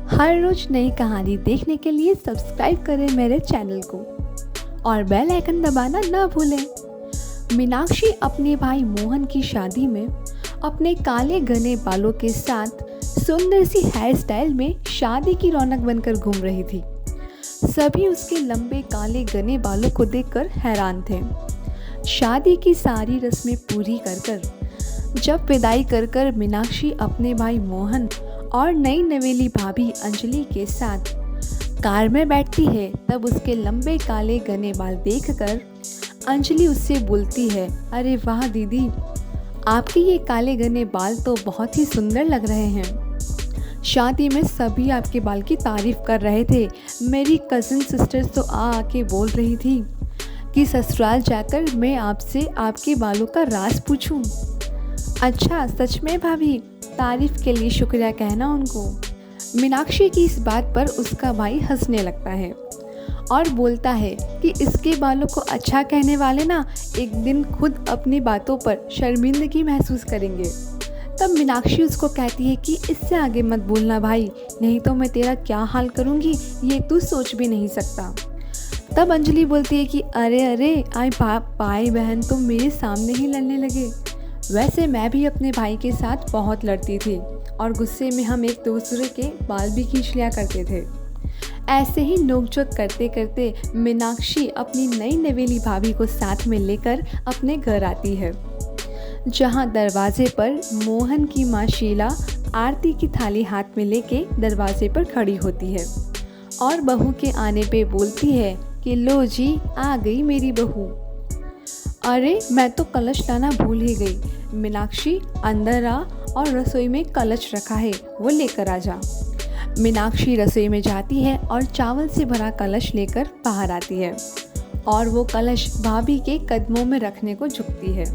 हर रोज नई कहानी देखने के लिए सब्सक्राइब करें मेरे चैनल को और बेल आइकन दबाना ना भूलें। मीनाक्षी अपने भाई मोहन की शादी में अपने काले घने बालों के साथ सुंदर सी हेयर स्टाइल में शादी की रौनक बनकर घूम रही थी। सभी उसके लंबे काले घने बालों को देखकर हैरान थे। शादी की सारी रस्में पूरी कर कर जब विदाई कर कर मीनाक्षी अपने भाई मोहन और नई नवेली भाभी अंजलि के साथ कार में बैठती है, तब उसके लंबे काले घने बाल देखकर अंजलि उससे बोलती है, अरे वाह दीदी, आपके ये काले घने बाल तो बहुत ही सुंदर लग रहे हैं। शादी में सभी आपके बाल की तारीफ कर रहे थे। मेरी कज़न सिस्टर्स तो आके बोल रही थी कि ससुराल जाकर मैं आपसे आपके बालों का राज पूछूं। अच्छा सच में भाभी, तारीफ के लिए शुक्रिया कहना उनको। मीनाक्षी की इस बात पर उसका भाई हंसने लगता है और बोलता है कि इसके बालों को अच्छा कहने वाले ना एक दिन खुद अपनी बातों पर शर्मिंदगी महसूस करेंगे। तब मीनाक्षी उसको कहती है कि इससे आगे मत बोलना भाई, नहीं तो मैं तेरा क्या हाल करूँगी ये तू सोच भी नहीं सकता। तब अंजलि बोलती है कि अरे अरे आई भाई बहन तो मेरे सामने ही लड़ने लगे। वैसे मैं भी अपने भाई के साथ बहुत लड़ती थी और गुस्से में हम एक दूसरे के बाल भी खींच लिया करते थे। ऐसे ही नोकझोंक करते करते मीनाक्षी अपनी नई नवेली भाभी को साथ में लेकर अपने घर आती है, जहां दरवाजे पर मोहन की माँ शीला आरती की थाली हाथ में लेके दरवाजे पर खड़ी होती है और बहू के आने पे बोलती है कि लो जी, आ गई मेरी बहू। अरे मैं तो कलश लाना भूल ही गई। मीनाक्षी अंदर आ और रसोई में कलश रखा है, वो लेकर आ जा। मीनाक्षी रसोई में जाती है और चावल से भरा कलश लेकर बाहर आती है और वो कलश भाभी के कदमों में रखने को झुकती है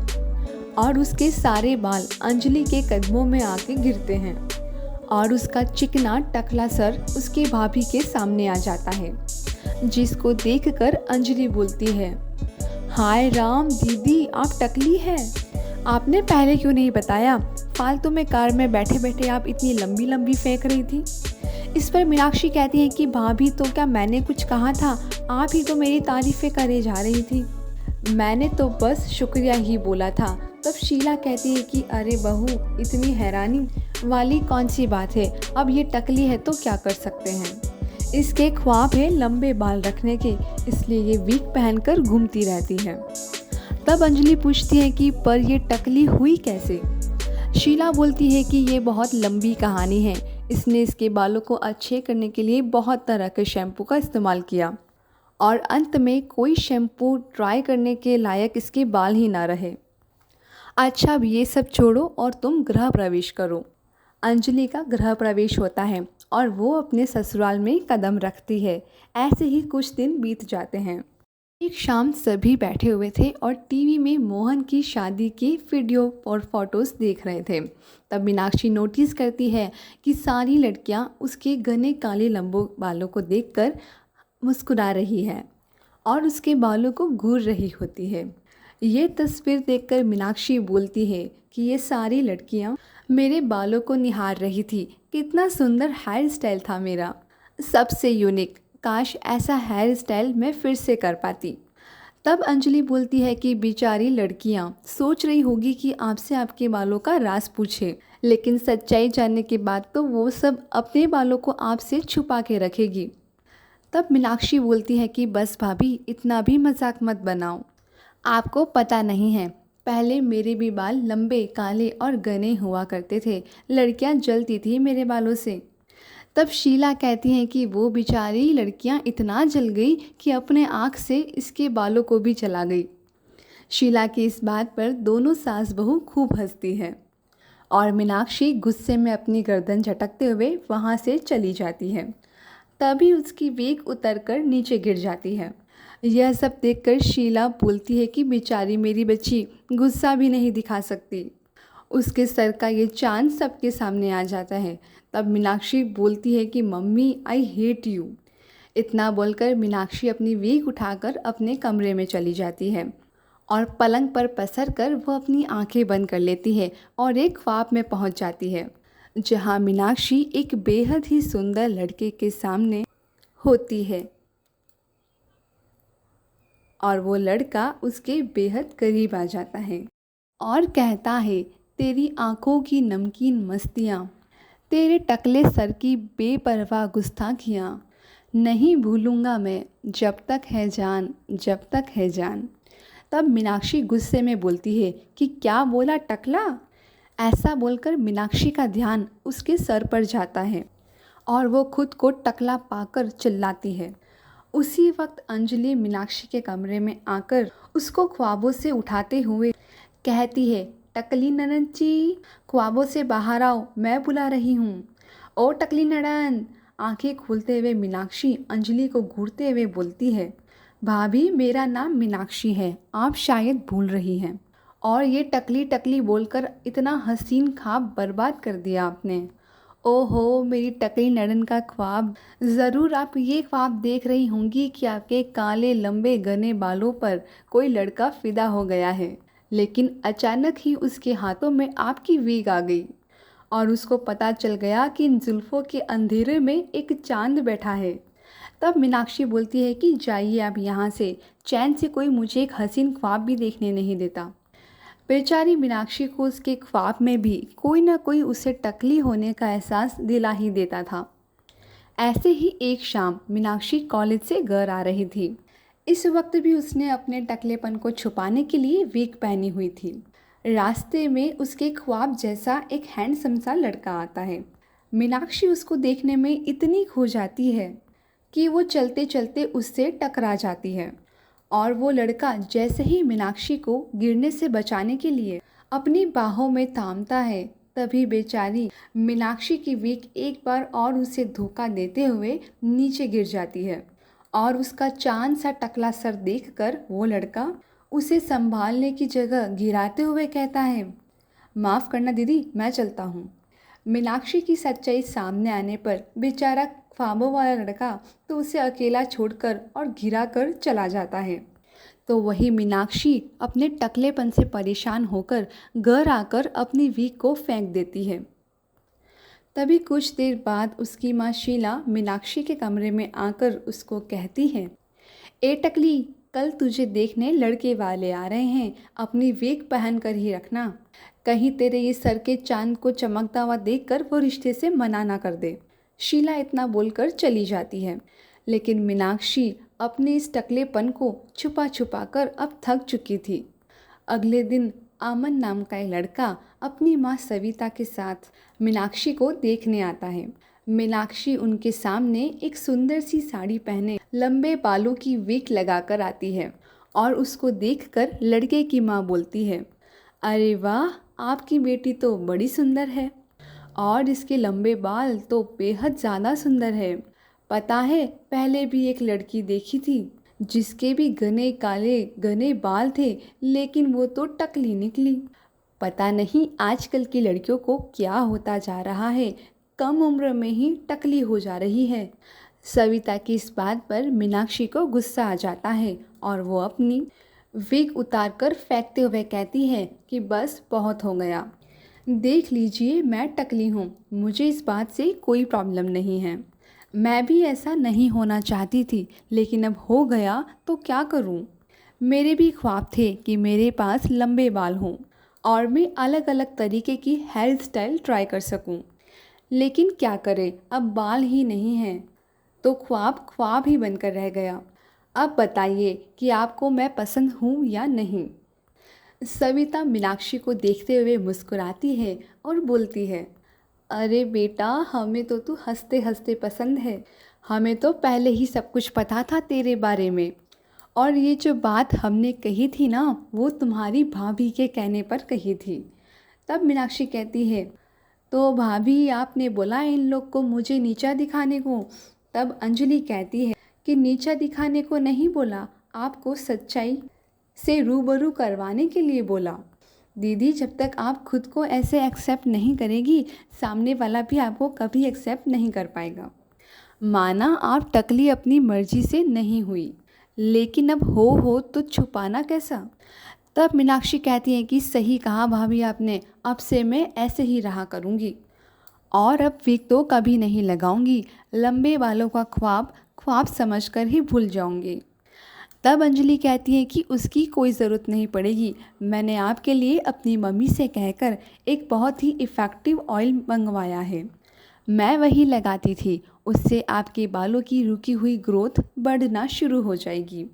और उसके सारे बाल अंजलि के कदमों में आके गिरते हैं और उसका चिकना टकला सर उसके भाभी के सामने आ जाता है, जिसको देखकर अंजलि बोलती है, हाय राम दीदी, आप टकली है, आपने पहले क्यों नहीं बताया? फालतू में कार में बैठे बैठे आप इतनी लंबी लंबी फेंक रही थी। इस पर मीनाक्षी कहती है कि भाभी तो क्या मैंने कुछ कहा था, आप ही तो मेरी तारीफ़ें करे जा रही थी, मैंने तो बस शुक्रिया ही बोला था। तब शीला कहती है कि अरे बहू, इतनी हैरानी वाली कौन सी बात है, अब ये टकली है तो क्या कर सकते हैं, इसके ख्वाब है लंबे बाल रखने के, इसलिए ये वीक पहनकर घूमती रहती है। तब अंजलि पूछती है कि पर ये टकली हुई कैसे? शीला बोलती है कि ये बहुत लंबी कहानी है, इसने इसके बालों को अच्छे करने के लिए बहुत तरह के शैम्पू का इस्तेमाल किया और अंत में कोई शैम्पू ट्राई करने के लायक इसके बाल ही ना रहे। अच्छा अब ये सब छोड़ो और तुम गृह प्रवेश करो। अंजलि का गृह प्रवेश होता है और वो अपने ससुराल में कदम रखती है। ऐसे ही कुछ दिन बीत जाते हैं। एक शाम सभी बैठे हुए थे और टीवी में मोहन की शादी की वीडियो और फोटोज़ देख रहे थे। तब मीनाक्षी नोटिस करती है कि सारी लड़कियां उसके घने काले लंबे बालों को देखकर मुस्कुरा रही है और उसके बालों को घूर रही होती है। ये तस्वीर देखकर मीनाक्षी बोलती है कि ये सारी लड़कियां मेरे बालों को निहार रही थी, कितना सुंदर हेयर स्टाइल था मेरा, सबसे यूनिक, काश ऐसा हेयर स्टाइल मैं फिर से कर पाती। तब अंजलि बोलती है कि बेचारी लड़कियां सोच रही होगी कि आपसे आपके बालों का राज पूछे, लेकिन सच्चाई जानने के बाद तो वो सब अपने बालों को आपसे छुपा के रखेगी। तब मीनाक्षी बोलती है कि बस भाभी, इतना भी मजाक मत बनाओ, आपको पता नहीं है, पहले मेरे भी बाल लंबे काले और घने हुआ करते थे, लड़कियां जलती थी मेरे बालों से। तब शीला कहती हैं कि वो बेचारी लड़कियां इतना जल गई कि अपने आँख से इसके बालों को भी जला गई। शीला की इस बात पर दोनों सास बहू खूब हंसती है और मीनाक्षी गुस्से में अपनी गर्दन झटकते हुए वहाँ से चली जाती है। तभी उसकी वेग उतरकर नीचे गिर जाती है। यह सब देखकर शीला बोलती है कि बेचारी मेरी बच्ची गुस्सा भी नहीं दिखा सकती, उसके सर का ये चांद सबके सामने आ जाता है। तब मीनाक्षी बोलती है कि मम्मी आई हेट यू। इतना बोलकर मीनाक्षी अपनी वेग उठाकर अपने कमरे में चली जाती है और पलंग पर पसर कर वो अपनी आंखें बंद कर लेती है और एक ख्वाब में पहुंच जाती है, जहाँ मीनाक्षी एक बेहद ही सुंदर लड़के के सामने होती है और वो लड़का उसके बेहद करीब आ जाता है और कहता है, तेरी आंखों की नमकीन मस्तियाँ, तेरे टकले सर की बेपरवाह गुस्ताखियाँ नहीं भूलूंगा मैं, जब तक है जान, जब तक है जान। तब मीनाक्षी गुस्से में बोलती है कि क्या बोला टकला। ऐसा बोलकर मीनाक्षी का ध्यान उसके सर पर जाता है और वो खुद को टकला पाकर चिल्लाती है। उसी वक्त अंजलि मीनाक्षी के कमरे में आकर उसको ख्वाबों से उठाते हुए कहती है, टकली ननद जी, ख्वाबों से बाहर आओ, मैं बुला रही हूँ। ओ टकली ननद। आंखें खोलते हुए मीनाक्षी अंजलि को घूरते हुए बोलती है, भाभी मेरा नाम मीनाक्षी है, आप शायद भूल रही हैं। और ये टकली टकली बोलकर इतना हसीन ख्वाब बर्बाद कर दिया आपने। ओहो मेरी टकली नड़न का ख्वाब। ज़रूर आप ये ख्वाब देख रही होंगी कि आपके काले लंबे घने बालों पर कोई लड़का फिदा हो गया है, लेकिन अचानक ही उसके हाथों में आपकी वीग आ गई और उसको पता चल गया कि इन जुल्फ़ों के अंधेरे में एक चांद बैठा है। तब मीनाक्षी बोलती है कि जाइए आप यहाँ से, चैन से कोई मुझे एक हसीन ख्वाब भी देखने नहीं देता। बेचारी मीनाक्षी को उसके ख्वाब में भी कोई ना कोई उसे टकली होने का एहसास दिला ही देता था। ऐसे ही एक शाम मीनाक्षी कॉलेज से घर आ रही थी। इस वक्त भी उसने अपने टकलेपन को छुपाने के लिए विग पहनी हुई थी। रास्ते में उसके ख्वाब जैसा एक हैंडसम सा लड़का आता है। मीनाक्षी उसको देखने में इतनी खो जाती है कि वो चलते चलते उससे टकरा जाती है और वो लड़का जैसे ही मीनाक्षी को गिरने से बचाने के लिए अपनी बाहों में थामता है, तभी बेचारी मीनाक्षी की विग एक बार और उसे धोखा देते हुए नीचे गिर जाती है और उसका चांद सा टकला सर देखकर वो लड़का उसे संभालने की जगह गिराते हुए कहता है, माफ़ करना दीदी, मैं चलता हूँ। मीनाक्षी की सच्चाई सामने आने पर बेचारा ख्वाबों वाला लड़का तो उसे अकेला छोड़कर और गिरा कर चला जाता है। तो वही मीनाक्षी अपने टकलेपन से परेशान होकर घर आकर अपनी विग को फेंक देती है। तभी कुछ देर बाद उसकी माँ शीला मीनाक्षी के कमरे में आकर उसको कहती है, ए टकली, कल तुझे देखने लड़के वाले आ रहे हैं, अपनी विग पहन कर ही रखना, कहीं तेरे ये सर के चांद को चमकता हुआ देखकर वो रिश्ते से मना ना कर दे। शीला इतना बोलकर चली जाती है, लेकिन मीनाक्षी अपने इस टकलेपन को छुपा छुपा कर अब थक चुकी थी। अगले दिन आमन नाम का एक लड़का अपनी माँ सविता के साथ मीनाक्षी को देखने आता है। मीनाक्षी उनके सामने एक सुंदर सी साड़ी पहने लंबे बालों की विग लगाकर आती है और उसको देखकर लड़के की माँ बोलती है, अरे वाह, आपकी बेटी तो बड़ी सुंदर है और इसके लंबे बाल तो बेहद ज़्यादा सुंदर है। पता है, पहले भी एक लड़की देखी थी जिसके भी घने काले घने बाल थे, लेकिन वो तो टकली निकली। पता नहीं आजकल की लड़कियों को क्या होता जा रहा है, कम उम्र में ही टकली हो जा रही है। सविता की इस बात पर मीनाक्षी को गुस्सा आ जाता है और वो अपनी विग उतारकर फेंकते हुए कहती है कि बस बहुत हो गया। देख लीजिए, मैं टकली हूँ, मुझे इस बात से कोई प्रॉब्लम नहीं है। मैं भी ऐसा नहीं होना चाहती थी, लेकिन अब हो गया तो क्या करूँ। मेरे भी ख्वाब थे कि मेरे पास लंबे बाल हों और मैं अलग अलग तरीके की हेयर स्टाइल ट्राई कर सकूं, लेकिन क्या करें, अब बाल ही नहीं हैं तो ख्वाब ख्वाब ही बनकर रह गया। अब बताइए कि आपको मैं पसंद हूँ या नहीं। सविता मीनाक्षी को देखते हुए मुस्कुराती है और बोलती है, अरे बेटा, हमें तो तू हंसते हंसते पसंद है, हमें तो पहले ही सब कुछ पता था तेरे बारे में, और ये जो बात हमने कही थी ना, वो तुम्हारी भाभी के कहने पर कही थी। तब मीनाक्षी कहती है, तो भाभी आपने बोला इन लोग को मुझे नीचा दिखाने को। तब अंजलि कहती है कि नीचा दिखाने को नहीं बोला, आपको सच्चाई से रूबरू करवाने के लिए बोला। दीदी, जब तक आप खुद को ऐसे एक्सेप्ट नहीं करेगी, सामने वाला भी आपको कभी एक्सेप्ट नहीं कर पाएगा। माना आप टकली अपनी मर्जी से नहीं हुई, लेकिन अब हो तो छुपाना कैसा। तब मीनाक्षी कहती है कि सही कहा भाभी आपने, अब से मैं ऐसे ही रहा करूँगी। और अब विग तो कभी नहीं लगाऊंगी, लंबे बालों का ख्वाब ख्वाब समझकर ही भूल जाऊंगी। तब अंजलि कहती है कि उसकी कोई ज़रूरत नहीं पड़ेगी, मैंने आपके लिए अपनी मम्मी से कहकर एक बहुत ही इफ़ेक्टिव ऑयल मंगवाया है। मैं वही लगाती थी, उससे आपके बालों की रुकी हुई ग्रोथ बढ़ना शुरू हो जाएगी।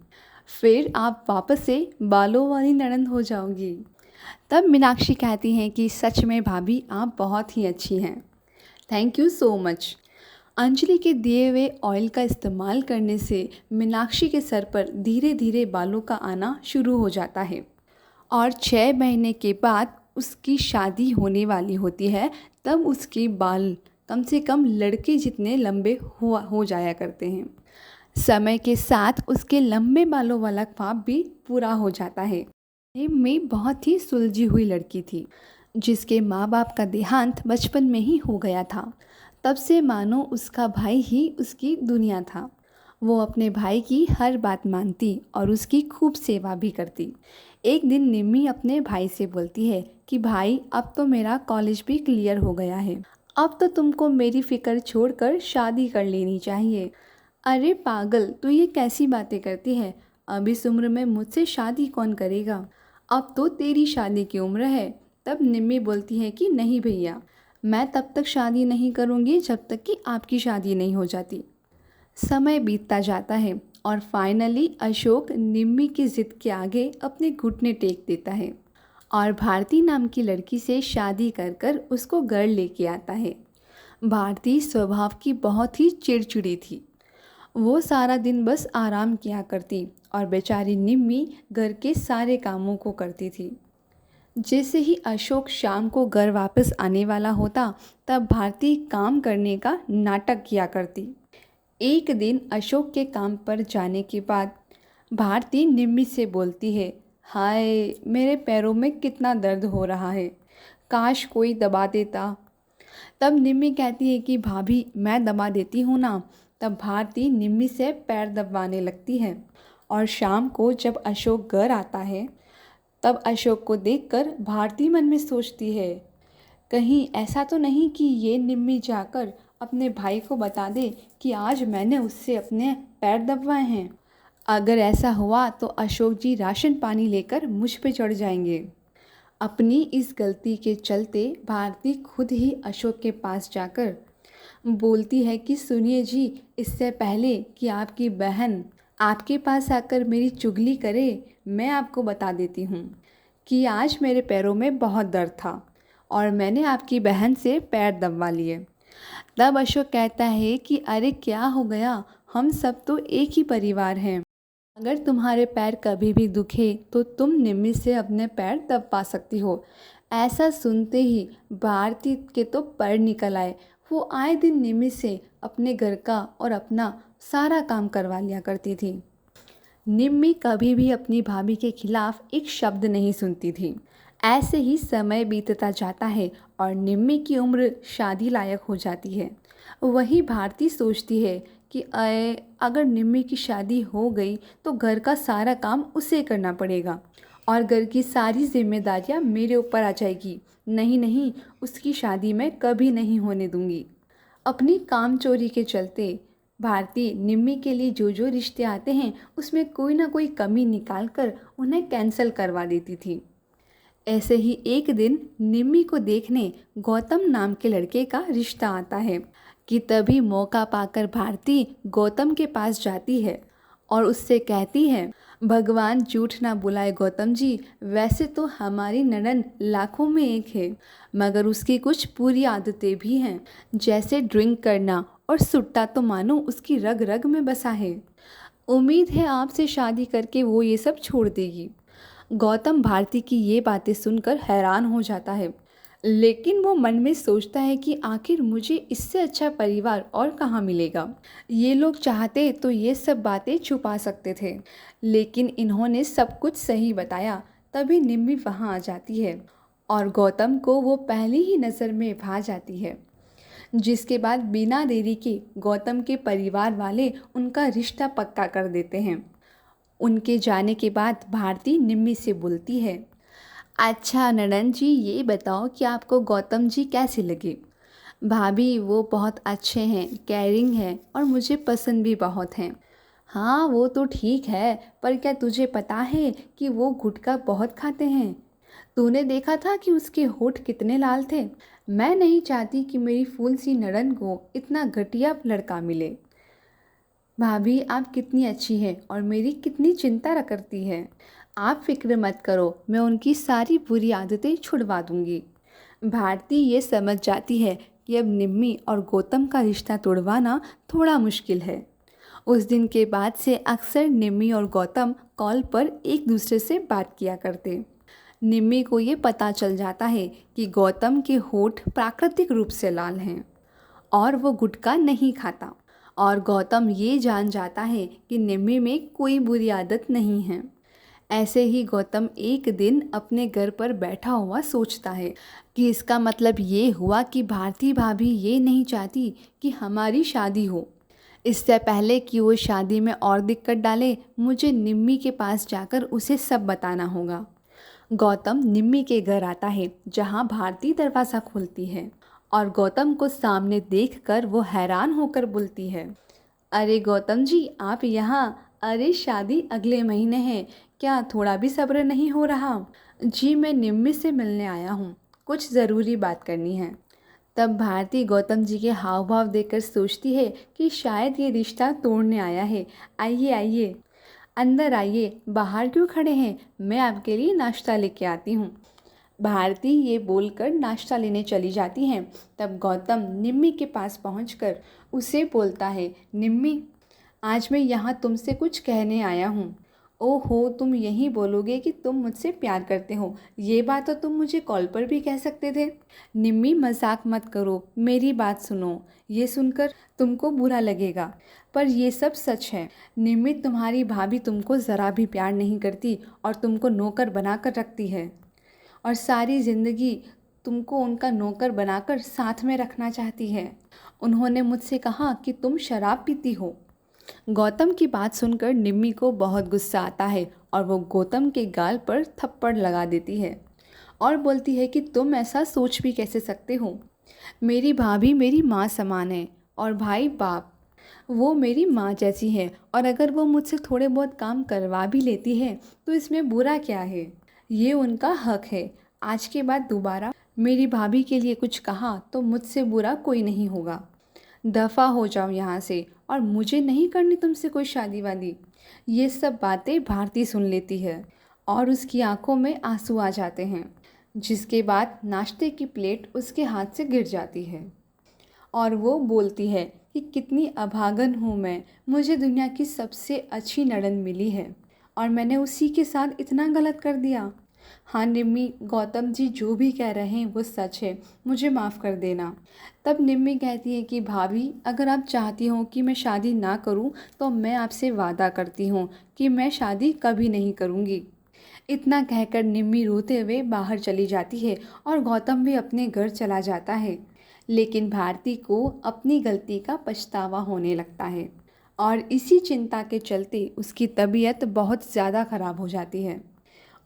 फिर आप वापस से बालों वाली ननद हो जाओगी। तब मीनाक्षी कहती हैं कि सच में भाभी आप बहुत ही अच्छी हैं, thank you so much. Anjali के दिए हुए ऑयल का इस्तेमाल करने से मीनाक्षी के सर पर धीरे धीरे बालों का आना शुरू हो जाता है और 6 महीने के बाद उसकी शादी होने वाली होती है। तब उसके बाल कम से कम लड़के जितने लंबे हो जाया करते हैं। समय के साथ उसके लंबे बालों वाला ख्वाब भी पूरा हो जाता है। मैं बहुत ही सुलझी हुई लड़की थी जिसके माँ बाप का देहांत बचपन में ही हो गया था। तब से मानो उसका भाई ही उसकी दुनिया था। वो अपने भाई की हर बात मानती और उसकी खूब सेवा भी करती। एक दिन निम्मी अपने भाई से बोलती है कि भाई अब तो मेरा कॉलेज भी क्लियर हो गया है, अब तो तुमको मेरी फ़िक्र छोड़कर शादी कर लेनी चाहिए। अरे पागल, तू ये कैसी बातें करती है, अब इस उम्र में मुझसे शादी कौन करेगा, अब तो तेरी शादी की उम्र है। तब निम्मी बोलती है कि नहीं भैया, मैं तब तक शादी नहीं करूँगी जब तक कि आपकी शादी नहीं हो जाती। समय बीतता जाता है और फाइनली अशोक निम्मी की ज़िद के आगे अपने घुटने टेक देता है और भारती नाम की लड़की से शादी कर कर उसको घर लेके आता है। भारती स्वभाव की बहुत ही चिड़चिड़ी थी। वो सारा दिन बस आराम किया करती और बेचारी निम्मी घर के सारे कामों को करती थी। जैसे ही अशोक शाम को घर वापस आने वाला होता, तब भारती काम करने का नाटक किया करती। एक दिन अशोक के काम पर जाने के बाद भारती निम्मी से बोलती है, हाय मेरे पैरों में कितना दर्द हो रहा है, काश कोई दबा देता। तब निम्मी कहती है कि भाभी मैं दबा देती हूँ ना। तब भारती निम्मी से पैर दबाने लगती है और शाम को जब अशोक घर आता है तब अशोक को देखकर भारती मन में सोचती है, कहीं ऐसा तो नहीं कि ये निम्मी जाकर अपने भाई को बता दे कि आज मैंने उससे अपने पैर दबवाए हैं। अगर ऐसा हुआ तो अशोक जी राशन पानी लेकर मुझ पे चढ़ जाएंगे। अपनी इस गलती के चलते भारती खुद ही अशोक के पास जाकर बोलती है कि सुनिए जी, इससे पहले कि आपकी बहन आपके पास आकर मेरी चुगली करे, मैं आपको बता देती हूँ कि आज मेरे पैरों में बहुत दर्द था और मैंने आपकी बहन से पैर दबवा लिए। तब अशोक कहता है कि अरे क्या हो गया, हम सब तो एक ही परिवार हैं, अगर तुम्हारे पैर कभी भी दुखे तो तुम निम्मी से अपने पैर दबा सकती हो। ऐसा सुनते ही भारती के तो पैर निकल आए। वो आए दिन निम्मी से अपने घर का और अपना सारा काम करवा लिया करती थी। निम्मी कभी भी अपनी भाभी के खिलाफ एक शब्द नहीं सुनती थी। ऐसे ही समय बीतता जाता है और निम्मी की उम्र शादी लायक हो जाती है। वही भारती सोचती है कि अगर निम्मी की शादी हो गई तो घर का सारा काम उसे करना पड़ेगा और घर की सारी जिम्मेदारियां मेरे ऊपर आ जाएगी। नहीं नहीं, उसकी शादी मैं कभी नहीं होने दूंगी। अपनी काम चोरी के चलते भारती निम्मी के लिए जो जो रिश्ते आते हैं उसमें कोई ना कोई कमी निकाल कर उन्हें कैंसिल करवा देती थी। ऐसे ही एक दिन निम्मी को देखने गौतम नाम के लड़के का रिश्ता आता है कि तभी मौका पाकर भारती गौतम के पास जाती है और उससे कहती है, भगवान झूठ ना बुलाए गौतम जी, वैसे तो हमारी ननद लाखों में एक है, मगर उसकी कुछ बुरी आदतें भी हैं, जैसे ड्रिंक करना और सुट्टा तो मानो उसकी रग रग में बसा है। उम्मीद है आपसे शादी करके वो ये सब छोड़ देगी। गौतम भारती की ये बातें सुनकर हैरान हो जाता है, लेकिन वो मन में सोचता है कि आखिर मुझे इससे अच्छा परिवार और कहाँ मिलेगा। ये लोग चाहते तो ये सब बातें छुपा सकते थे, लेकिन इन्होंने सब कुछ सही बताया। तभी निम्मी वहाँ आ जाती है और गौतम को वो पहली ही नज़र में भा जाती है, जिसके बाद बिना देरी के गौतम के परिवार वाले उनका रिश्ता पक्का कर देते हैं। उनके जाने के बाद भारती निम्मी से बोलती है, अच्छा ननद जी, ये बताओ कि आपको गौतम जी कैसे लगे। भाभी वो बहुत अच्छे हैं, केयरिंग हैं और मुझे पसंद भी बहुत हैं। हाँ वो तो ठीक है, पर क्या तुझे पता है कि वो गुटखा बहुत खाते हैं? तूने देखा था कि उसके होठ कितने लाल थे? मैं नहीं चाहती कि मेरी फूल सी नड़न को इतना घटिया लड़का मिले। भाभी आप कितनी अच्छी हैं और मेरी कितनी चिंता करती हैं। आप फिक्र मत करो, मैं उनकी सारी बुरी आदतें छुड़वा दूंगी। भारती ये समझ जाती है कि अब निम्मी और गौतम का रिश्ता तोड़वाना थोड़ा मुश्किल है। उस दिन के बाद से अक्सर निम्मी और गौतम कॉल पर एक दूसरे से बात किया करते। निम्मी को ये पता चल जाता है कि गौतम के होठ प्राकृतिक रूप से लाल हैं और वो गुटखा नहीं खाता, और गौतम ये जान जाता है कि निम्मी में कोई बुरी आदत नहीं है। ऐसे ही गौतम एक दिन अपने घर पर बैठा हुआ सोचता है कि इसका मतलब ये हुआ कि भारती भाभी ये नहीं चाहती कि हमारी शादी हो। इससे पहले कि वो शादी में और दिक्कत डाले, मुझे निम्मी के पास जाकर उसे सब बताना होगा। गौतम निम्मी के घर आता है जहाँ भारती दरवाज़ा खोलती है और गौतम को सामने देखकर वो हैरान होकर बोलती है, अरे गौतम जी आप यहाँ? अरे शादी अगले महीने है, क्या थोड़ा भी सब्र नहीं हो रहा? जी मैं निम्मी से मिलने आया हूँ, कुछ ज़रूरी बात करनी है। तब भारती गौतम जी के हाव भाव देखकर सोचती है कि शायद ये रिश्ता तोड़ने आया है। आइए आइए, अंदर आइए, बाहर क्यों खड़े हैं, मैं आपके लिए नाश्ता लेके आती हूँ। भारती ये बोलकर नाश्ता लेने चली जाती हैं। तब गौतम निम्मी के पास पहुंचकर उसे बोलता है, निम्मी आज मैं यहाँ तुमसे कुछ कहने आया हूँ। ओहो, तुम यही बोलोगे कि तुम मुझसे प्यार करते हो? ये बात तो तुम मुझे कॉल पर भी कह सकते थे। निम्मी मजाक मत करो, मेरी बात सुनो। ये सुनकर तुमको बुरा लगेगा, पर ये सब सच है। निम्मी तुम्हारी भाभी तुमको ज़रा भी प्यार नहीं करती और तुमको नौकर बनाकर रखती है और सारी ज़िंदगी तुमको उनका नौकर बनाकर साथ में रखना चाहती है। उन्होंने मुझसे कहा कि तुम शराब पीती हो। गौतम की बात सुनकर निम्मी को बहुत गुस्सा आता है और वो गौतम के गाल पर थप्पड़ लगा देती है और बोलती है कि तुम ऐसा सोच भी कैसे सकते हो? मेरी भाभी मेरी माँ समान है और भाई बाप, वो मेरी माँ जैसी है, और अगर वो मुझसे थोड़े बहुत काम करवा भी लेती है तो इसमें बुरा क्या है? ये उनका हक है। आज के बाद दोबारा मेरी भाभी के लिए कुछ कहा तो मुझसे बुरा कोई नहीं होगा। दफ़ा हो जाओ यहाँ से, और मुझे नहीं करनी तुमसे कोई शादी वादी। ये सब बातें भारती सुन लेती है और उसकी आंखों में आंसू आ जाते हैं, जिसके बाद नाश्ते की प्लेट उसके हाथ से गिर जाती है और वो बोलती है कि कितनी अभागन हूँ मैं, मुझे दुनिया की सबसे अच्छी नड़न मिली है और मैंने उसी के साथ इतना गलत कर दिया। हाँ निम्मी, गौतम जी जो भी कह रहे हैं वो सच है, मुझे माफ़ कर देना। तब निम्मी कहती है कि भाभी अगर आप चाहती हो कि मैं शादी ना करूं तो मैं आपसे वादा करती हूँ कि मैं शादी कभी नहीं करूँगी। इतना कहकर निम्मी रोते हुए बाहर चली जाती है और गौतम भी अपने घर चला जाता है। लेकिन भारती को अपनी गलती का पछतावा होने लगता है और इसी चिंता के चलते उसकी तबीयत बहुत ज़्यादा ख़राब हो जाती है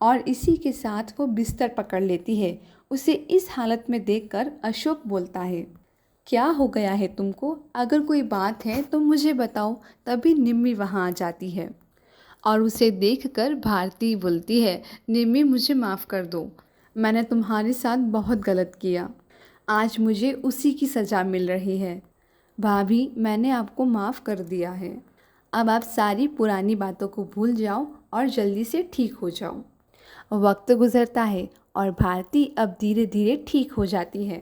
और इसी के साथ वो बिस्तर पकड़ लेती है। उसे इस हालत में देखकर अशोक बोलता है, क्या हो गया है तुमको? अगर कोई बात है तो मुझे बताओ। तभी निम्मी वहाँ आ जाती है और उसे देखकर भारती बोलती है, निम्मी मुझे माफ़ कर दो, मैंने तुम्हारे साथ बहुत गलत किया। आज मुझे उसी की सज़ा मिल रही है। भाभी मैंने आपको माफ़ कर दिया है, अब आप सारी पुरानी बातों को भूल जाओ और जल्दी से ठीक हो जाओ। वक्त गुज़रता है और भारती अब धीरे धीरे ठीक हो जाती है,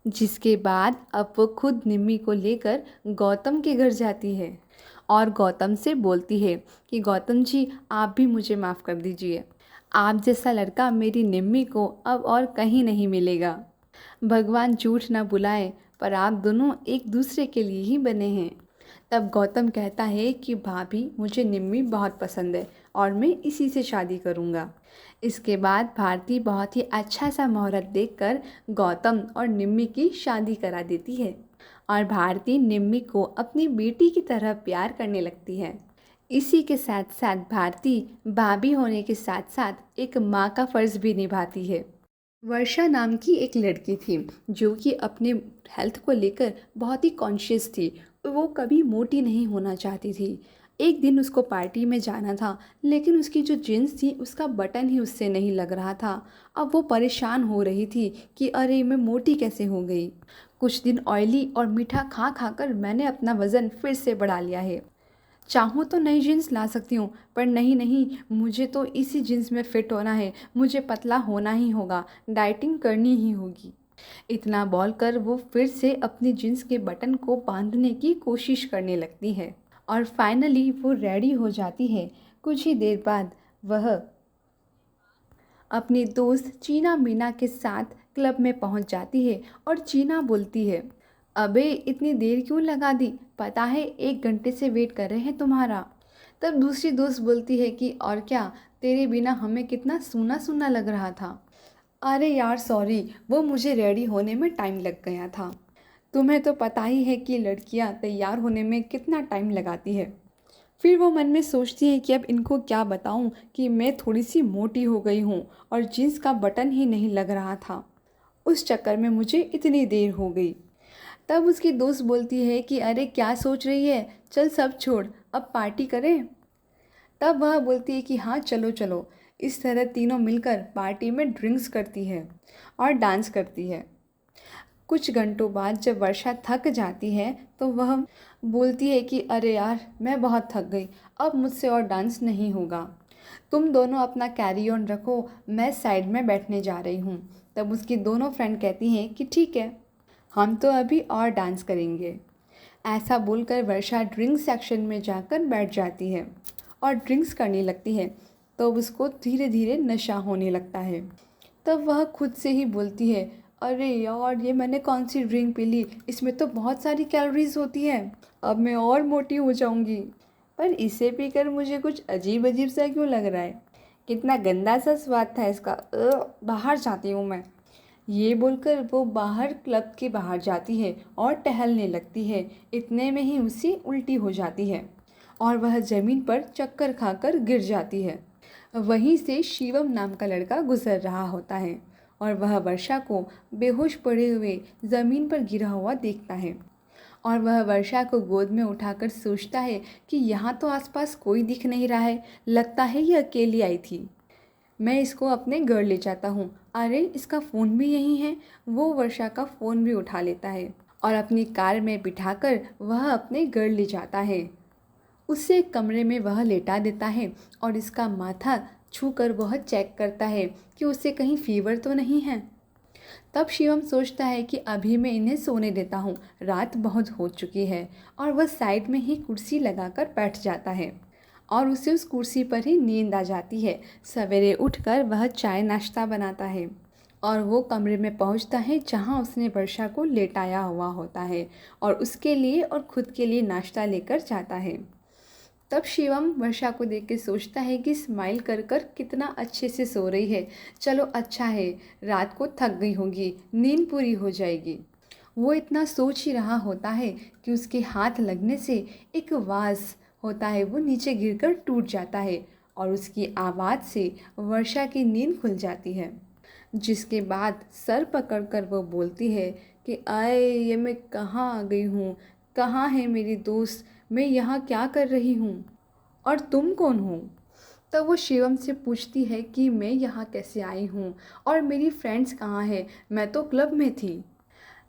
जिसके बाद अब वो खुद निम्मी को लेकर गौतम के घर जाती है और गौतम से बोलती है कि गौतम जी आप भी मुझे माफ़ कर दीजिए, आप जैसा लड़का मेरी निम्मी को अब और कहीं नहीं मिलेगा। भगवान झूठ ना बुलाए, पर आप दोनों एक दूसरे के लिए ही बने हैं। तब गौतम कहता है कि भाभी मुझे निम्मी बहुत पसंद है और मैं इसी से शादी करूँगा। इसके बाद भारती बहुत ही अच्छा सा मुहूर्त देखकर गौतम और निम्मी की शादी करा देती है और भारती निम्मी को अपनी बेटी की तरह प्यार करने लगती है। इसी के साथ साथ भारती भाभी होने के साथ साथ एक माँ का फ़र्ज़ भी निभाती है। वर्षा नाम की एक लड़की थी जो कि अपने हेल्थ को लेकर बहुत ही कॉन्शियस थी। वो कभी मोटी नहीं होना चाहती थी। एक दिन उसको पार्टी में जाना था, लेकिन उसकी जो जीन्स थी उसका बटन ही उससे नहीं लग रहा था। अब वो परेशान हो रही थी कि अरे मैं मोटी कैसे हो गई। कुछ दिन ऑयली और मीठा खा खा कर मैंने अपना वज़न फिर से बढ़ा लिया है। चाहूँ तो नई जीन्स ला सकती हूँ, पर नहीं नहीं, मुझे तो इसी जीन्स में फ़िट होना है। मुझे पतला होना ही होगा, डाइटिंग करनी ही होगी। इतना बोलकर वो फिर से अपनी जीन्स के बटन को बांधने की कोशिश करने लगती है और फाइनली वो रेडी हो जाती है। कुछ ही देर बाद वह अपनी दोस्त चीना मीना के साथ क्लब में पहुंच जाती है और चीना बोलती है, अबे इतनी देर क्यों लगा दी, पता है 1 घंटे से वेट कर रहे हैं तुम्हारा। तब दूसरी दोस्त बोलती है कि और क्या, तेरे बिना हमें कितना सूना सूना लग रहा था। अरे यार सॉरी, वो मुझे रेडी होने में टाइम लग गया था। तुम्हें तो पता ही है कि लड़कियां तैयार होने में कितना टाइम लगाती है। फिर वो मन में सोचती है कि अब इनको क्या बताऊं कि मैं थोड़ी सी मोटी हो गई हूँ और जीन्स का बटन ही नहीं लग रहा था। उस चक्कर में मुझे इतनी देर हो गई। तब उसकी दोस्त बोलती है कि अरे क्या सोच रही है, चल सब छोड़, अब पार्टी करें। तब वह बोलती है कि हाँ चलो चलो। इस तरह तीनों मिलकर पार्टी में ड्रिंक्स करती है और डांस करती है। कुछ घंटों बाद जब वर्षा थक जाती है तो वह बोलती है कि अरे यार मैं बहुत थक गई, अब मुझसे और डांस नहीं होगा। तुम दोनों अपना कैरी ऑन रखो, मैं साइड में बैठने जा रही हूँ। तब उसकी दोनों फ्रेंड कहती हैं कि ठीक है, हम तो अभी और डांस करेंगे। ऐसा बोलकर वर्षा ड्रिंक्स सेक्शन में जाकर बैठ जाती है और ड्रिंक्स करने लगती है। तो उसको धीरे धीरे नशा होने लगता है। तब वह खुद से ही बोलती है, अरे यार ये मैंने कौन सी ड्रिंक पी ली, इसमें तो बहुत सारी कैलोरीज होती है, अब मैं और मोटी हो जाऊंगी। पर इसे पीकर मुझे कुछ अजीब अजीब सा क्यों लग रहा है, कितना गंदा सा स्वाद था इसका, बाहर जाती हूँ मैं। ये बोलकर वो बाहर क्लब के बाहर जाती है और टहलने लगती है। इतने में ही उसे उल्टी हो जाती है और वह ज़मीन पर चक्कर खाकर गिर जाती है। वहीं से शिवम नाम का लड़का गुजर रहा होता है और वह वर्षा को बेहोश पड़े हुए ज़मीन पर गिरा हुआ देखता है और वह वर्षा को गोद में उठाकर सोचता है कि यहाँ तो आसपास कोई दिख नहीं रहा है, लगता है ये अकेली आई थी। मैं इसको अपने घर ले जाता हूँ। अरे इसका फ़ोन भी यहीं है। वो वर्षा का फ़ोन भी उठा लेता है और अपनी कार में बिठाकर वह अपने घर ले जाता है। उसे एक कमरे में वह लेटा देता है और इसका माथा छूकर वह चेक करता है कि उसे कहीं फीवर तो नहीं है। तब शिवम सोचता है कि अभी मैं इन्हें सोने देता हूँ, रात बहुत हो चुकी है, और वह साइड में ही कुर्सी लगाकर बैठ जाता है और उसे उस कुर्सी पर ही नींद आ जाती है। सवेरे उठकर वह चाय नाश्ता बनाता है और वो कमरे में पहुंचता है जहां उसने वर्षा को लेटाया हुआ होता है और उसके लिए और खुद के लिए नाश्ता लेकर जाता है। तब शिवम वर्षा को देख के सोचता है कि स्माइल कर कर कितना अच्छे से सो रही है, चलो अच्छा है, रात को थक गई होगी, नींद पूरी हो जाएगी। वो इतना सोच ही रहा होता है कि उसके हाथ लगने से एक आवाज़ होता है, वो नीचे गिरकर टूट जाता है और उसकी आवाज़ से वर्षा की नींद खुल जाती है। जिसके बाद सर पकड़कर वो बोलती है कि आए ये मैं कहाँ आ गई हूँ, कहाँ है मेरी दोस्त, मैं यहाँ क्या कर रही हूँ और तुम कौन हो। तब वो शिवम से पूछती है कि मैं यहाँ कैसे आई हूँ और मेरी फ्रेंड्स कहाँ हैं, मैं तो क्लब में थी।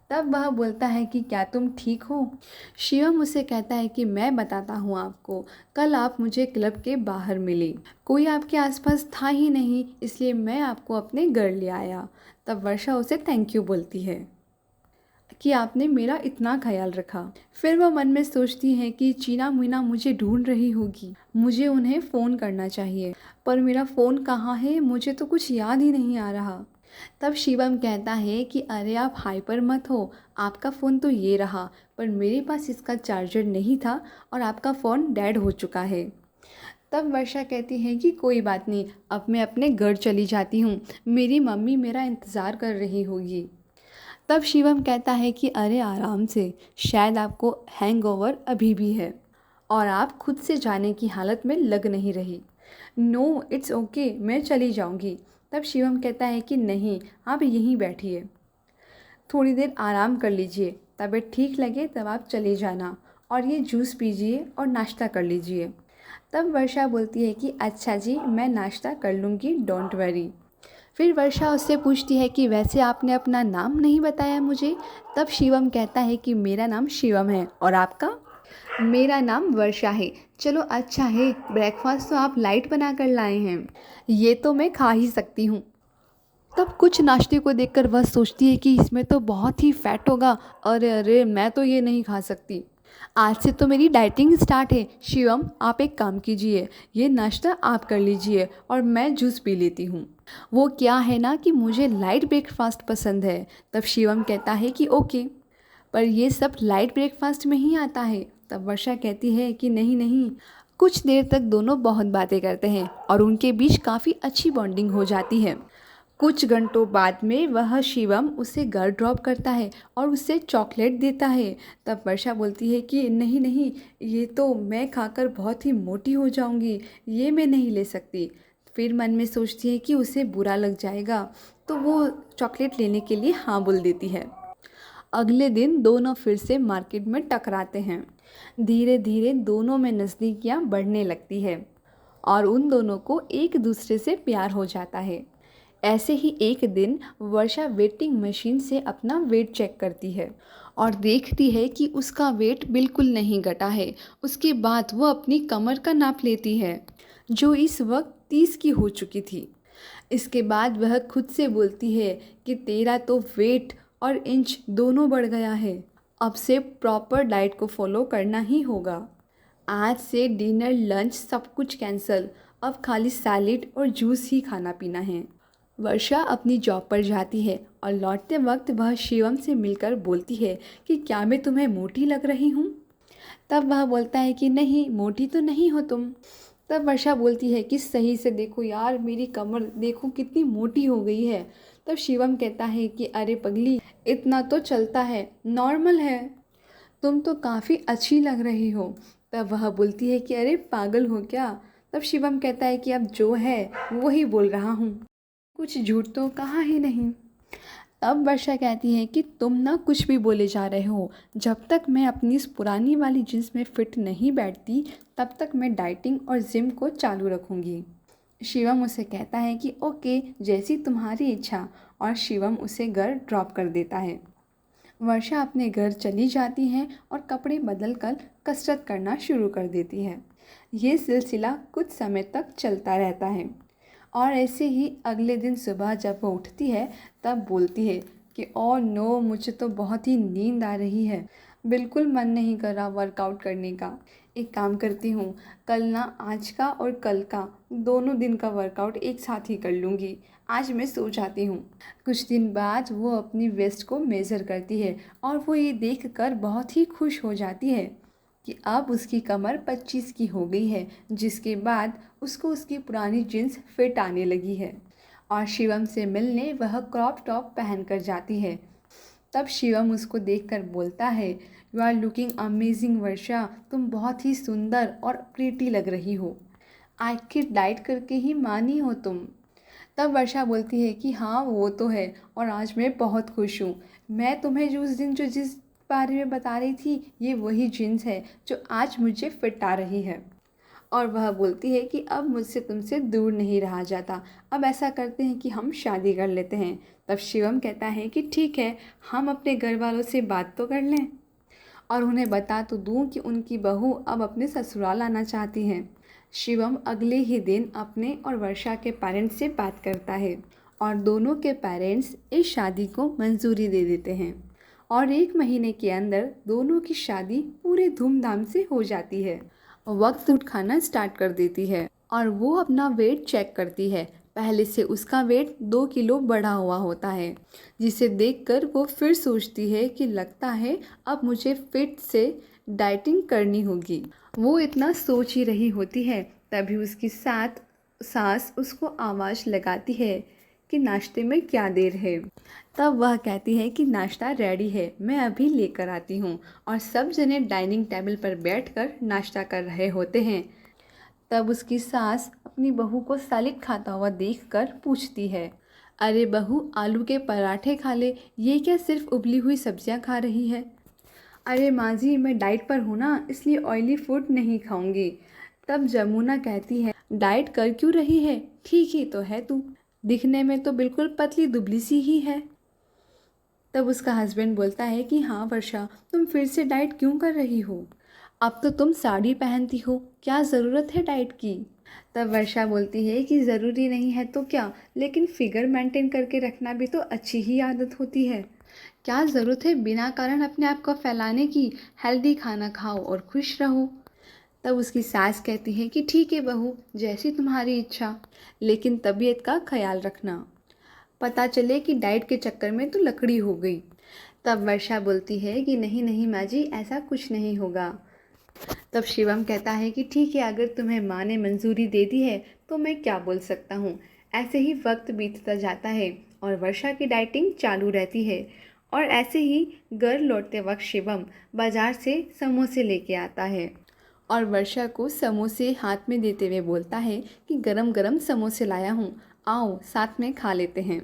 तब वह बोलता है कि क्या तुम ठीक हो। शिवम उसे कहता है कि मैं बताता हूँ आपको, कल आप मुझे क्लब के बाहर मिली, कोई आपके आसपास था ही नहीं, इसलिए मैं आपको अपने घर ले आया। तब वर्षा उसे थैंक यू बोलती है कि आपने मेरा इतना ख्याल रखा। फिर वह मन में सोचती है कि चीना मीना मुझे ढूंढ रही होगी, मुझे उन्हें फ़ोन करना चाहिए, पर मेरा फ़ोन कहाँ है, मुझे तो कुछ याद ही नहीं आ रहा। तब शिवम कहता है कि अरे आप हाइपर मत हो, आपका फ़ोन तो ये रहा, पर मेरे पास इसका चार्जर नहीं था और आपका फ़ोन डेड हो चुका है। तब वर्षा कहती है कि कोई बात नहीं, अब मैं अपने घर चली जाती हूँ, मेरी मम्मी मेरा इंतज़ार कर रही होगी। तब शिवम कहता है कि अरे आराम से, शायद आपको हैंगओवर अभी भी है और आप खुद से जाने की हालत में लग नहीं रही। नो इट्स ओके, मैं चली जाऊंगी। तब शिवम कहता है कि नहीं, आप यहीं बैठिए, थोड़ी देर आराम कर लीजिए, तबीयत ठीक लगे तब आप चले जाना और ये जूस पीजिए और नाश्ता कर लीजिए। तब वर्षा बोलती है कि अच्छा जी, मैं नाश्ता कर लूँगी, डोंट वरी। फिर वर्षा उससे पूछती है कि वैसे आपने अपना नाम नहीं बताया मुझे। तब शिवम कहता है कि मेरा नाम शिवम है, और आपका? मेरा नाम वर्षा है। चलो अच्छा है, ब्रेकफास्ट तो आप लाइट बना कर लाए हैं, ये तो मैं खा ही सकती हूँ। तब कुछ नाश्ते को देखकर वह सोचती है कि इसमें तो बहुत ही फैट होगा, अरे अरे मैं तो ये नहीं खा सकती। आज से तो मेरी डाइटिंग स्टार्ट है। शिवम, आप एक काम कीजिए, ये नाश्ता आप कर लीजिए और मैं जूस पी लेती हूँ। वो क्या है ना कि मुझे लाइट ब्रेकफास्ट पसंद है। तब शिवम कहता है कि ओके, पर ये सब लाइट ब्रेकफास्ट में ही आता है। तब वर्षा कहती है कि नहीं नहीं। कुछ देर तक दोनों बहुत बातें करते हैं और उनके बीच काफ़ी अच्छी बॉन्डिंग हो जाती है। कुछ घंटों बाद में वह शिवम उसे घर ड्रॉप करता है और उसे चॉकलेट देता है। तब वर्षा बोलती है कि नहीं नहीं, ये तो मैं खाकर बहुत ही मोटी हो जाऊंगी, ये मैं नहीं ले सकती। फिर मन में सोचती है कि उसे बुरा लग जाएगा, तो वो चॉकलेट लेने के लिए हाँ बोल देती है। अगले दिन दोनों फिर से मार्केट में टकराते हैं। धीरे धीरे दोनों में नज़दीकियाँ बढ़ने लगती है और उन दोनों को एक दूसरे से प्यार हो जाता है। ऐसे ही एक दिन वर्षा वेटिंग मशीन से अपना वेट चेक करती है और देखती है कि उसका वेट बिल्कुल नहीं घटा है। उसके बाद वो अपनी कमर का नाप लेती है, जो इस वक्त 30 की हो चुकी थी। इसके बाद वह खुद से बोलती है कि तेरा तो वेट और इंच दोनों बढ़ गया है, अब से प्रॉपर डाइट को फॉलो करना ही होगा। आज से डिनर लंच सब कुछ कैंसिल, अब खाली सैलेड और जूस ही खाना पीना है। वर्षा अपनी जॉब पर जाती है और लौटते वक्त वह शिवम से मिलकर बोलती है कि क्या मैं तुम्हें मोटी लग रही हूँ? तब वह बोलता है कि नहीं, मोटी तो नहीं हो तुम। तब वर्षा बोलती है कि सही से देखो यार, मेरी कमर देखो कितनी मोटी हो गई है। तब शिवम कहता है कि अरे पगली, इतना तो चलता है, नॉर्मल है, तुम तो काफ़ी अच्छी लग रही हो। तब वह बोलती है कि अरे पागल हो क्या? तब शिवम कहता है कि अब जो है वो ही बोल रहा हूँ, कुछ झूठ तो कहा ही नहीं। तब वर्षा कहती है कि तुम ना कुछ भी बोले जा रहे हो, जब तक मैं अपनी इस पुरानी वाली जींस में फ़िट नहीं बैठती तब तक मैं डाइटिंग और जिम को चालू रखूँगी। शिवम उसे कहता है कि ओके, जैसी तुम्हारी इच्छा, और शिवम उसे घर ड्रॉप कर देता है। वर्षा अपने घर चली जाती है और कपड़े बदल कर कसरत करना शुरू कर देती है। ये सिलसिला कुछ समय तक चलता रहता है और ऐसे ही अगले दिन सुबह जब वो उठती है तब बोलती है कि ओह नो, मुझे तो बहुत ही नींद आ रही है, बिल्कुल मन नहीं कर रहा वर्कआउट करने का। एक काम करती हूँ, कल ना आज का और कल का दोनों दिन का वर्कआउट एक साथ ही कर लूँगी, आज मैं सो जाती हूँ। कुछ दिन बाद वो अपनी वेस्ट को मेज़र करती है और वो ये देखकर बहुत ही खुश हो जाती है कि अब उसकी कमर 25 की हो गई है, जिसके बाद उसको उसकी पुरानी जीन्स फिट आने लगी है और शिवम से मिलने वह क्रॉप टॉप पहन कर जाती है। तब शिवम उसको देखकर बोलता है, यू आर लुकिंग अमेजिंग वर्षा, तुम बहुत ही सुंदर और प्रीटी लग रही हो, आखिर डाइट करके ही मानी हो तुम। तब वर्षा बोलती है कि हाँ वो तो है, और आज मैं बहुत खुश हूँ। मैं तुम्हें जो उस दिन जिस बारे में बता रही थी, ये वही जीन्स है जो आज मुझे फिट आ रही है। और वह बोलती है कि अब मुझसे तुमसे दूर नहीं रहा जाता, अब ऐसा करते हैं कि हम शादी कर लेते हैं। तब शिवम कहता है कि ठीक है, हम अपने घर वालों से बात तो कर लें और उन्हें बता तो दूं कि उनकी बहू अब अपने ससुराल आना चाहती हैं। शिवम अगले ही दिन अपने और वर्षा के पेरेंट्स से बात करता है और दोनों के पेरेंट्स इस शादी को मंजूरी दे देते हैं और 1 महीने के अंदर दोनों की शादी पूरे धूमधाम से हो जाती है। वक्त उठाना स्टार्ट कर देती है और वो अपना वेट चेक करती है। पहले से उसका वेट 2 किलो बढ़ा हुआ होता है, जिसे देखकर वो फिर सोचती है कि लगता है अब मुझे फिट से डाइटिंग करनी होगी। वो इतना सोच ही रही होती है, तभी उसकी सास उसको आवाज़ लगाती है कि नाश्ते में क्या देर है। तब वह कहती है कि नाश्ता रेडी है, मैं अभी लेकर आती हूँ, और सब जने डाइनिंग टेबल पर बैठकर नाश्ता कर रहे होते हैं। तब उसकी सास अपनी बहू को सैलेड खाता हुआ देखकर पूछती है, अरे बहू, आलू के पराठे खा ले, ये क्या सिर्फ उबली हुई सब्जियां खा रही है। अरे माँ जी, मैं डाइट पर हूँ ना, इसलिए ऑयली फूड नहीं खाऊंगी। तब जमुना कहती है, डाइट कर क्यों रही है, ठीक ही तो है तू, दिखने में तो बिल्कुल पतली दुबली सी ही है। तब उसका हस्बैंड बोलता है कि हाँ वर्षा, तुम फिर से डाइट क्यों कर रही हो, अब तो तुम साड़ी पहनती हो, क्या ज़रूरत है डाइट की। तब वर्षा बोलती है कि ज़रूरी नहीं है तो क्या, लेकिन फिगर मेंटेन करके रखना भी तो अच्छी ही आदत होती है। क्या ज़रूरत है बिना कारण अपने आप को फैलाने की, हेल्दी खाना खाओ और खुश रहो। तब उसकी सास कहती है कि ठीक है बहू, जैसी तुम्हारी इच्छा, लेकिन तबीयत का ख्याल रखना, पता चले कि डाइट के चक्कर में तो लकड़ी हो गई। तब वर्षा बोलती है कि नहीं नहीं माँ जी, ऐसा कुछ नहीं होगा। तब शिवम कहता है कि ठीक है, अगर तुम्हें माँ ने मंजूरी दे दी है तो मैं क्या बोल सकता हूँ। ऐसे ही वक्त बीतता जाता है और वर्षा की डाइटिंग चालू रहती है। और ऐसे ही घर लौटते वक्त शिवम बाजार से समोसे लेके आता है और वर्षा को समोसे हाथ में देते हुए बोलता है कि गरम गरम समोसे लाया हूँ, आओ साथ में खा लेते हैं।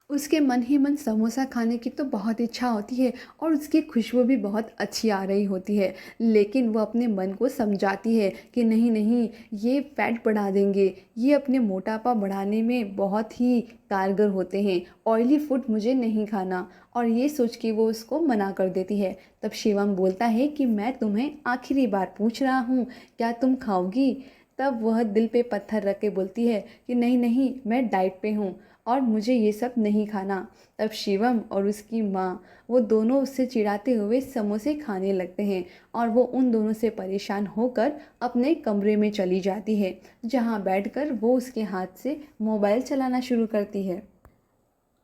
उसके मन ही मन समोसा खाने की तो बहुत इच्छा होती है और उसकी खुशबू भी बहुत अच्छी आ रही होती है, लेकिन वो अपने मन को समझाती है कि नहीं नहीं, ये फैट बढ़ा देंगे, ये अपने मोटापा बढ़ाने में बहुत ही कारगर होते हैं, ऑयली फूड मुझे नहीं खाना। और ये सोच के वो उसको मना कर देती है। तब शिवम बोलता है कि मैं तुम्हें आखिरी बार पूछ रहा हूँ, क्या तुम खाओगी। तब वह दिल पे पत्थर रख के बोलती है कि नहीं नहीं, मैं डाइट पे हूँ और मुझे ये सब नहीं खाना। तब शिवम और उसकी माँ, वो दोनों उससे चिढ़ाते हुए समोसे खाने लगते हैं और वो उन दोनों से परेशान होकर अपने कमरे में चली जाती है, जहाँ बैठकर वो उसके हाथ से मोबाइल चलाना शुरू करती है,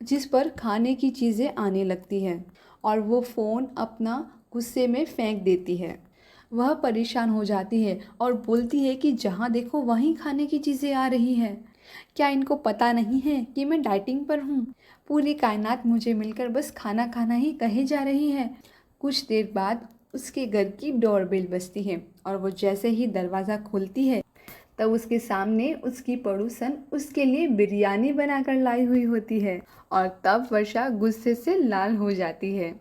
जिस पर खाने की चीज़ें आने लगती हैं और वो फ़ोन अपना गुस्से में फेंक देती है। वह परेशान हो जाती है और बोलती है कि जहाँ देखो वहीं खाने की चीज़ें आ रही हैं, क्या इनको पता नहीं है कि मैं डाइटिंग पर हूँ। पूरी कायनात मुझे मिलकर बस खाना खाना ही कहे जा रही है। कुछ देर बाद उसके घर की डोरबेल बजती है और वो जैसे ही दरवाज़ा खोलती है तब उसके सामने उसकी पड़ोसन उसके लिए बिरयानी बनाकर लाई हुई होती है और तब वर्षा गुस्से से लाल हो जाती है।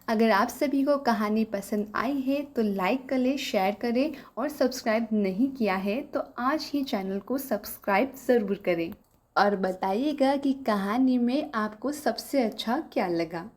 अगर आप सभी को कहानी पसंद आई है तो लाइक करें, शेयर करें और सब्सक्राइब नहीं किया है तो आज ही चैनल को सब्सक्राइब ज़रूर करें और बताइएगा कि कहानी में आपको सबसे अच्छा क्या लगा।